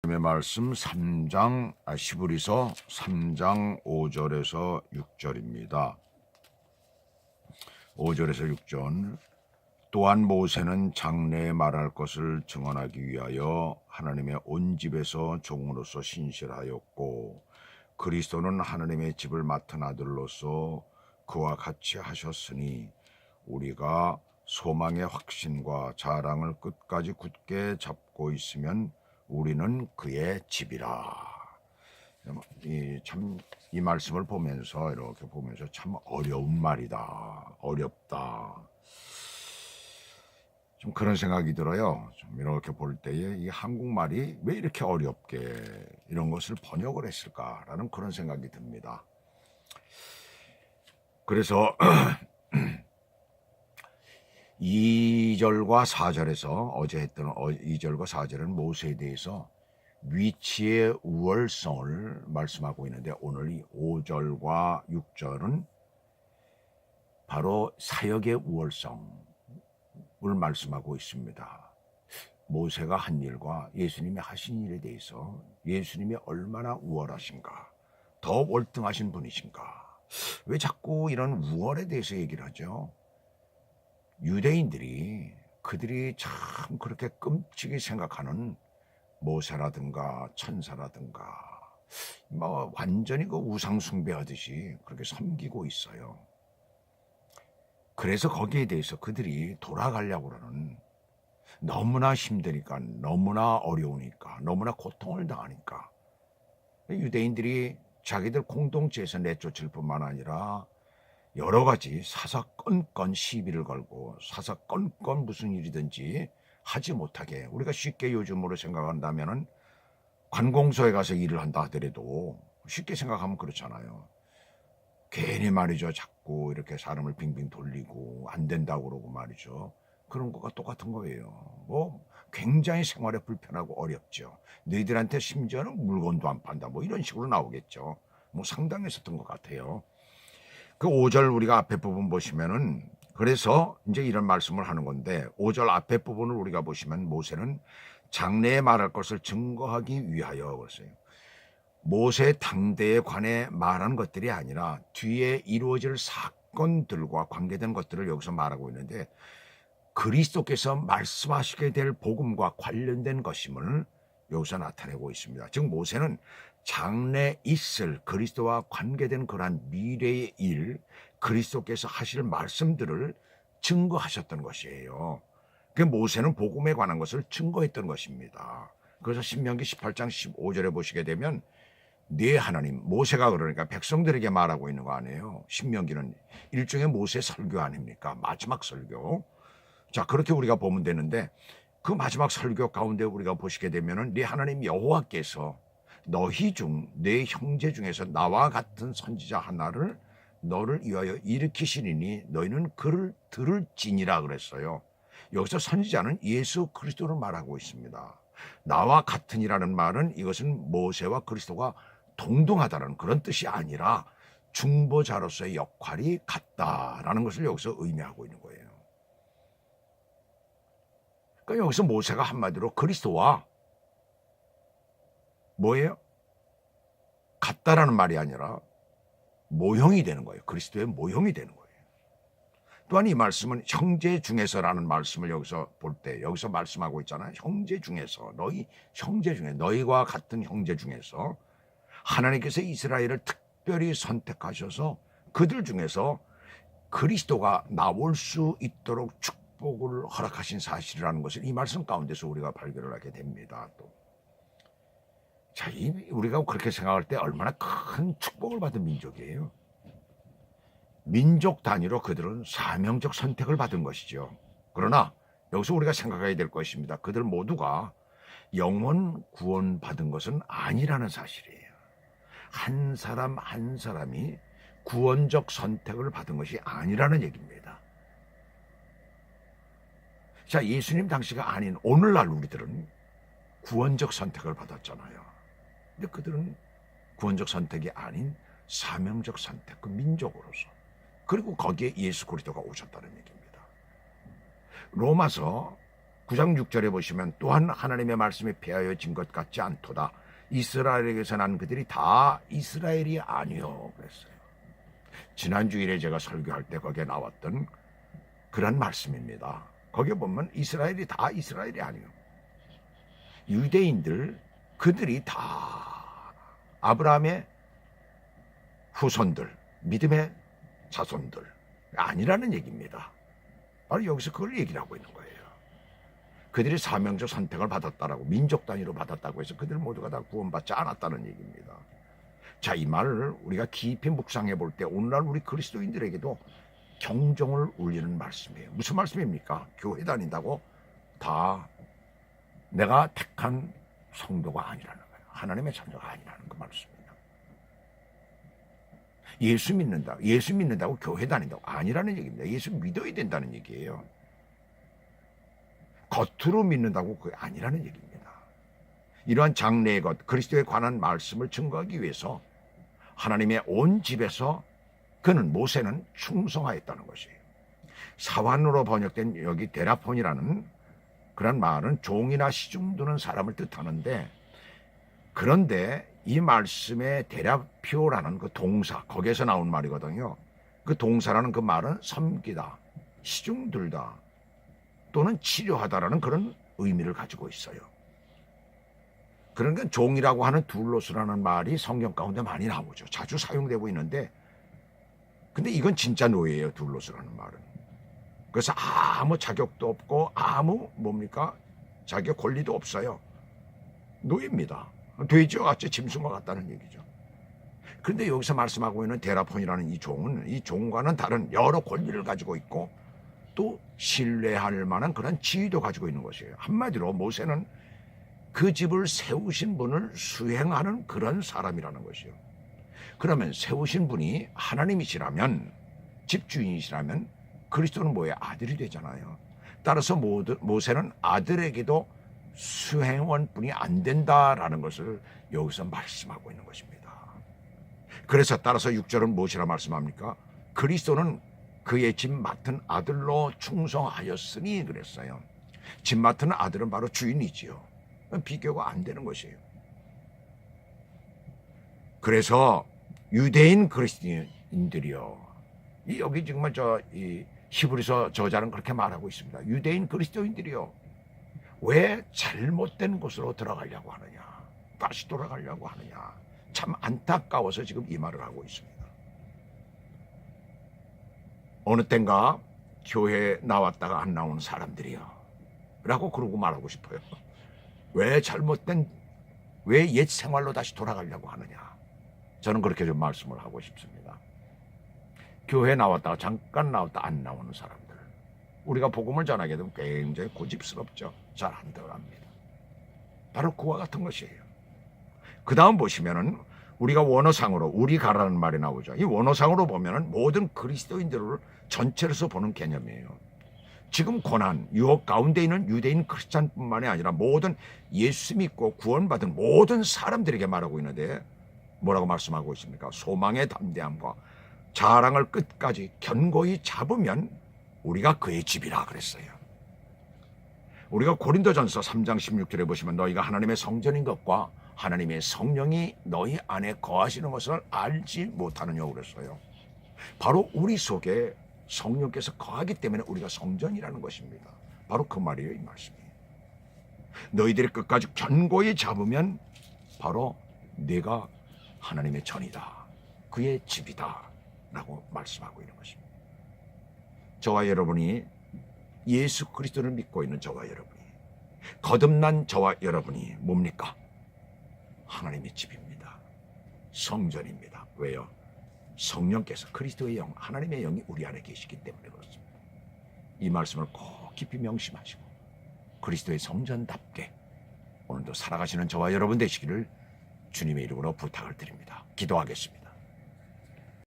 하나님의 말씀 3장 시브리서 3장 5절에서 6절입니다. 5절에서 6절. 또한 모세는 장래에 말할 것을 증언하기 위하여 하나님의 온 집에서 종으로서 신실하였고, 그리스도는 하나님의 집을 맡은 아들로서 그와 같이 하셨으니 우리가 소망의 확신과 자랑을 끝까지 굳게 잡고 있으면 우리는 그의 집이라. 이 말씀을 보면서 이렇게 보면서 참 어려운 말이다, 어렵다, 좀 그런 생각이 들어요. 좀 이렇게 볼 때에 이 한국말이 왜 이렇게 어렵게 이런 것을 번역을 했을까라는 그런 생각이 듭니다. 그래서 2절과 4절에서 어제 했던 2절과 4절은 모세에 대해서 위치의 우월성을 말씀하고 있는데, 오늘 이 5절과 6절은 바로 사역의 우월성을 말씀하고 있습니다. 모세가 한 일과 예수님이 하신 일에 대해서 예수님이 얼마나 우월하신가, 더 월등하신 분이신가. 왜 자꾸 이런 우월에 대해서 얘기를 하죠? 유대인들이 그들이 참 그렇게 끔찍이 생각하는 모세라든가 천사라든가 뭐 완전히 그 우상 숭배하듯이 그렇게 섬기고 있어요. 그래서 거기에 대해서 그들이 돌아가려고 그러는, 너무나 힘드니까, 너무나 어려우니까, 너무나 고통을 당하니까 유대인들이 자기들 공동체에서 내쫓을 뿐만 아니라 여러 가지 사사건건 시비를 걸고 사사건건 무슨 일이든지 하지 못하게, 우리가 쉽게 요즘으로 생각한다면은 관공서에 가서 일을 한다 하더라도 쉽게 생각하면 그렇잖아요. 괜히 말이죠, 자꾸 이렇게 사람을 빙빙 돌리고 안 된다고 그러고 말이죠. 그런 거가 똑같은 거예요. 뭐 굉장히 생활에 불편하고 어렵죠. 너희들한테 심지어는 물건도 안 판다, 뭐 이런 식으로 나오겠죠. 뭐 상당했었던 것 같아요. 그 5절 우리가 앞에 부분 보시면은, 그래서 이제 이런 말씀을 하는 건데, 5절 앞에 부분을 우리가 보시면 모세는 장래에 말할 것을 증거하기 위하여 그랬어요. 모세 당대에 관해 말한 것들이 아니라 뒤에 이루어질 사건들과 관계된 것들을 여기서 말하고 있는데, 그리스도께서 말씀하시게 될 복음과 관련된 것임을 여기서 나타내고 있습니다. 즉 모세는 장래 있을 그리스도와 관계된 그러한 미래의 일, 그리스도께서 하실 말씀들을 증거하셨던 것이에요. 그 모세는 복음에 관한 것을 증거했던 것입니다. 그래서 신명기 18장 15절에 보시게 되면 네 하나님, 모세가 그러니까 백성들에게 말하고 있는 거 아니에요. 신명기는 일종의 모세 설교 아닙니까? 마지막 설교. 자, 그렇게 우리가 보면 되는데, 그 마지막 설교 가운데 우리가 보시게 되면은 네 하나님 여호와께서 너희 중 내 형제 중에서 나와 같은 선지자 하나를 너를 위하여 일으키시리니 너희는 그를 들을지니라 그랬어요. 여기서 선지자는 예수 그리스도를 말하고 있습니다. 나와 같은이라는 말은 이것은 모세와 그리스도가 동등하다는 그런 뜻이 아니라 중보자로서의 역할이 같다라는 것을 여기서 의미하고 있는 거예요. 그러니까 여기서 모세가 한마디로 그리스도와 뭐예요? 같다라는 말이 아니라 모형이 되는 거예요. 그리스도의 모형이 되는 거예요. 또한 이 말씀은 형제 중에서라는 말씀을 여기서 볼 때, 여기서 말씀하고 있잖아요. 형제 중에서, 너희 형제 중에, 너희와 같은 형제 중에서 하나님께서 이스라엘을 특별히 선택하셔서 그들 중에서 그리스도가 나올 수 있도록 축복을 허락하신 사실이라는 것을 이 말씀 가운데서 우리가 발견을 하게 됩니다. 또 자, 우리가 그렇게 생각할 때 얼마나 큰 축복을 받은 민족이에요. 민족 단위로 그들은 사명적 선택을 받은 것이죠. 그러나 여기서 우리가 생각해야 될 것입니다. 그들 모두가 영원 구원 받은 것은 아니라는 사실이에요. 한 사람 한 사람이 구원적 선택을 받은 것이 아니라는 얘기입니다. 자, 예수님 당시가 아닌 오늘날 우리들은 구원적 선택을 받았잖아요. 근데 그들은 구원적 선택이 아닌 사명적 선택, 그 민족으로서, 그리고 거기에 예수 그리스도가 오셨다는 얘기입니다. 로마서 9장 6절에 보시면 또한 하나님의 말씀이 폐하여진 것 같지 않도다. 이스라엘에게서 난 그들이 다 이스라엘이 아니요 그랬어요. 지난주일에 제가 설교할 때 거기에 나왔던 그런 말씀입니다. 거기에 보면 이스라엘이 다 이스라엘이 아니요. 유대인들 그들이 다 아브라함의 후손들, 믿음의 자손들 아니라는 얘기입니다. 바로 여기서 그걸 얘기를 하고 있는 거예요. 그들이 사명적 선택을 받았다라고 민족 단위로 받았다고 해서 그들 모두가 다 구원받지 않았다는 얘기입니다. 자, 이 말을 우리가 깊이 묵상해 볼 때 오늘날 우리 그리스도인들에게도 경종을 울리는 말씀이에요. 무슨 말씀입니까? 교회 다닌다고 다 내가 택한 성도가 아니라는 거예요. 하나님의 자녀가 아니라는 그 말씀입니다. 예수 믿는다고 교회 다닌다고 아니라는 얘기입니다. 예수 믿어야 된다는 얘기예요. 겉으로 믿는다고 그게 아니라는 얘기입니다. 이러한 장래의 것, 그리스도에 관한 말씀을 증거하기 위해서 하나님의 온 집에서 그는 모세는 충성하였다는 것이에요. 사환으로 번역된 여기 데라폰이라는 그런 말은 종이나 시중 두는 사람을 뜻하는데, 그런데 이 말씀의 데라피오라는 그 동사, 거기에서 나온 말이거든요. 그 동사라는 그 말은 섬기다, 시중 들다 또는 치료하다라는 그런 의미를 가지고 있어요. 그러니까 종이라고 하는 둘로스라는 말이 성경 가운데 많이 나오죠. 자주 사용되고 있는데, 근데 이건 진짜 노예예요. 둘로스라는 말은. 그래서 아무 자격도 없고 아무 자격 권리도 없어요. 노예입니다. 돼지와 같이 짐승과 같다는 얘기죠. 그런데 여기서 말씀하고 있는 데라폰이라는 이 종은 이 종과는 다른 여러 권리를 가지고 있고 또 신뢰할 만한 그런 지위도 가지고 있는 것이에요. 한마디로 모세는 그 집을 세우신 분을 수행하는 그런 사람이라는 것이요. 그러면 세우신 분이 하나님이시라면, 집주인이시라면 그리스도는 뭐예요? 아들이 되잖아요. 따라서 모세는 아들에게도 수행원뿐이 안 된다라는 것을 여기서 말씀하고 있는 것입니다. 그래서 따라서 6절은 무엇이라 말씀합니까? 그리스도는 그의 집 맡은 아들로 충성하였으니 그랬어요. 집 맡은 아들은 바로 주인이지요. 비교가 안 되는 것이에요. 그래서 유대인 그리스도인들이요. 여기 정말 이 히브리서 저자는 그렇게 말하고 있습니다. 유대인 그리스도인들이요. 왜 잘못된 곳으로 들어가려고 하느냐? 다시 돌아가려고 하느냐? 참 안타까워서 지금 이 말을 하고 있습니다. 어느 땐가 교회에 나왔다가 안 나오는 사람들이요. 라고 그러고 말하고 싶어요. 왜 옛 생활로 다시 돌아가려고 하느냐? 저는 그렇게 좀 말씀을 하고 싶습니다. 교회에 나왔다가 잠깐 나왔다 안 나오는 사람들. 우리가 복음을 전하게 되면 굉장히 고집스럽죠. 잘 안 들어갑니다. 바로 그와 같은 것이에요. 그 다음 보시면은 우리가 원어상으로 우리 가라는 말이 나오죠. 이 원어상으로 보면은 모든 그리스도인들을 전체로서 보는 개념이에요. 지금 고난, 유혹 가운데 있는 유대인 크리스찬뿐만이 아니라 모든 예수 믿고 구원받은 모든 사람들에게 말하고 있는데 뭐라고 말씀하고 있습니까? 소망의 담대함과 자랑을 끝까지 견고히 잡으면 우리가 그의 집이라 그랬어요. 우리가 고린도전서 3장 16절에 보시면 너희가 하나님의 성전인 것과 하나님의 성령이 너희 안에 거하시는 것을 알지 못하느냐고 그랬어요. 바로 우리 속에 성령께서 거하기 때문에 우리가 성전이라는 것입니다. 바로 그 말이에요. 이 말씀이. 너희들이 끝까지 견고히 잡으면 바로 내가 하나님의 전이다. 그의 집이다. 라고 말씀하고 있는 것입니다. 저와 여러분이 예수 그리스도를 믿고 있는 저와 여러분이, 거듭난 저와 여러분이 뭡니까? 하나님의 집입니다. 성전입니다. 왜요? 성령께서 그리스도의 영, 하나님의 영이 우리 안에 계시기 때문에 그렇습니다. 이 말씀을 꼭 깊이 명심하시고 그리스도의 성전답게 오늘도 살아가시는 저와 여러분 되시기를 주님의 이름으로 부탁을 드립니다. 기도하겠습니다.